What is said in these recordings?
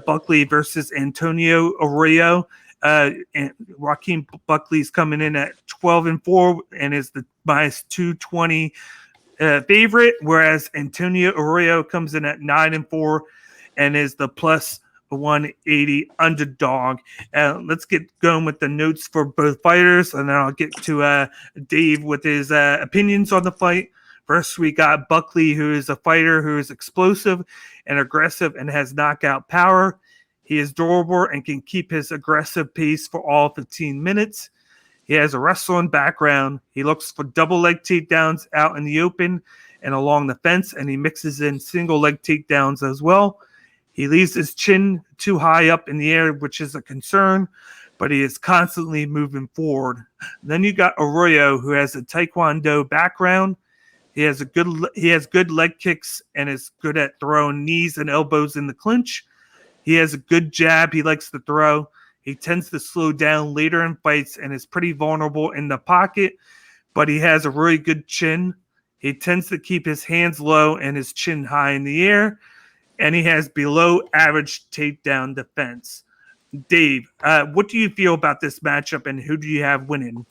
Buckley versus Antonio Arroyo. And Joaquin Buckley's coming in at 12-4 and is the minus 220 favorite, whereas Antonio Arroyo comes in at 9-4 and is the plus 180 underdog. Let's get going with the notes for both fighters, and then I'll get to Dave with his opinions on the fight. First, we got Buckley, who is a fighter who is explosive and aggressive and has knockout power. He is durable and can keep his aggressive pace for all 15 minutes. He has a wrestling background. He looks for double leg takedowns out in the open and along the fence, and he mixes in single leg takedowns as well. He leaves his chin too high up in the air, which is a concern, but he is constantly moving forward. Then you got Arroyo, who has a Taekwondo background. He has good leg kicks and is good at throwing knees and elbows in the clinch. He has a good jab he likes to throw. He tends to slow down later in fights and is pretty vulnerable in the pocket, but he has a really good chin. He tends to keep his hands low and his chin high in the air, and he has below average takedown defense. Dave, what do you feel about this matchup, and who do you have winning?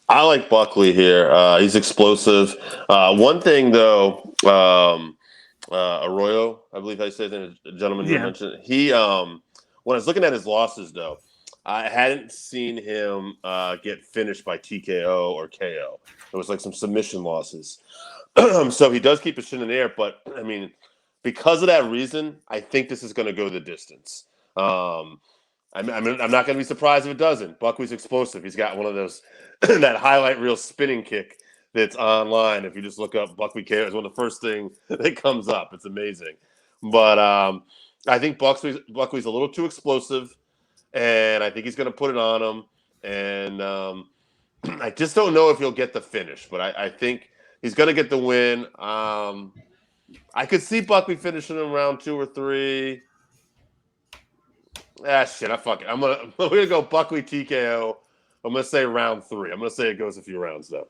I like Buckley here. He's explosive. One thing, though, Arroyo, I believe I said, the gentleman you mentioned, he when I was looking at his losses, though, I hadn't seen him get finished by TKO or KO. It was like some submission losses. So he does keep his chin in the air, but, I mean, because of that reason, I think this is going to go the distance. I'm not going to be surprised if it doesn't. Buckley's explosive. He's got one of those that highlight reel spinning kick that's online. If you just look up Buckley KO, it's one of the first things that comes up. It's amazing. But I think Buckley's a little too explosive, and I think he's going to put it on him. And I just don't know if he'll get the finish, but I think he's going to get the win. I could see Buckley finishing in round 2 or 3. Fuck it. We're gonna go Buckley TKO. I'm gonna say round 3. I'm gonna say it goes a few rounds though.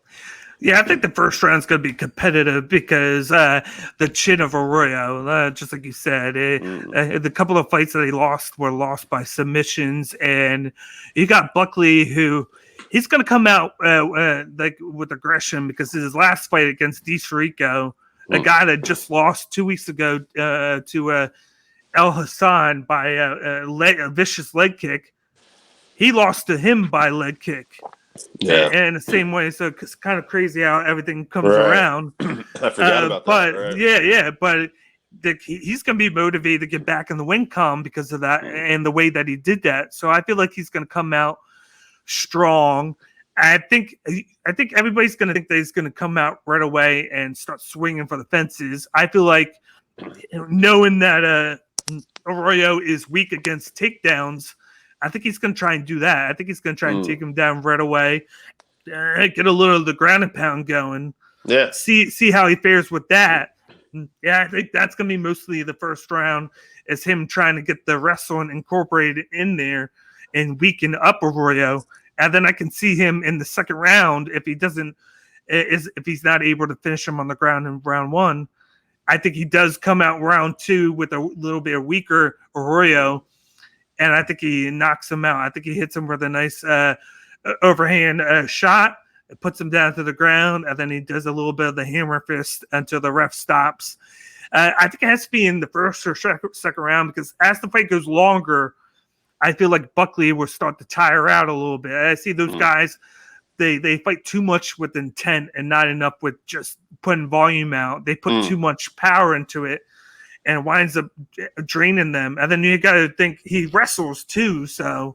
Yeah, I think the first round's gonna be competitive because the chin of Arroyo, just like you said, the couple of fights that he lost were lost by submissions, and you got Buckley who he's gonna come out like with aggression because his last fight against DeSharico, a guy that just lost 2 weeks ago to El Hassan by a vicious leg kick. He lost to him by leg kick. Yeah. And the same way, so it's kind of crazy how everything comes around. I forgot about that. Right. But he's going to be motivated to get back in the win column because of that and the way that he did that. So I feel like he's going to come out strong. I think everybody's going to think that he's going to come out right away and start swinging for the fences. I feel like knowing that Arroyo is weak against takedowns, I think he's going to try and do that. I think he's going to try and take him down right away, get a little of the ground and pound going. Yeah. See how he fares with that. Yeah, I think that's going to be mostly the first round is him trying to get the wrestling incorporated in there and weaken up Arroyo. And then I can see him in the second round if he's not able to finish him on the ground in round 1. I think he does come out round 2 with a little bit weaker Arroyo, and I think he knocks him out. I think he hits him with a nice overhand shot, puts him down to the ground, and then he does a little bit of the hammer fist until the ref stops. I think it has to be in the first or second round because as the fight goes longer, I feel like Buckley will start to tire out a little bit. I see those guys, they fight too much with intent and not enough with just putting volume out. They put too much power into it and winds up draining them. And then you got to think he wrestles too. So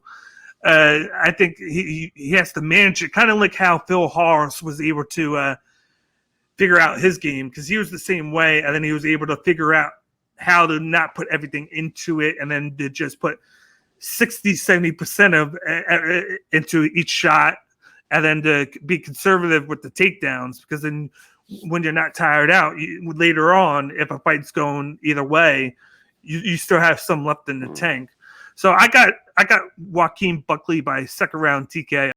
I think he has to manage it, kind of like how Phil Horst was able to figure out his game because he was the same way. And then he was able to figure out how to not put everything into it and then to just put 60-70% of into each shot, and then to be conservative with the takedowns because then when you're not tired out later on, if a fight's going either way, you still have some left in the tank. So I got Joaquin Buckley by second round TKO.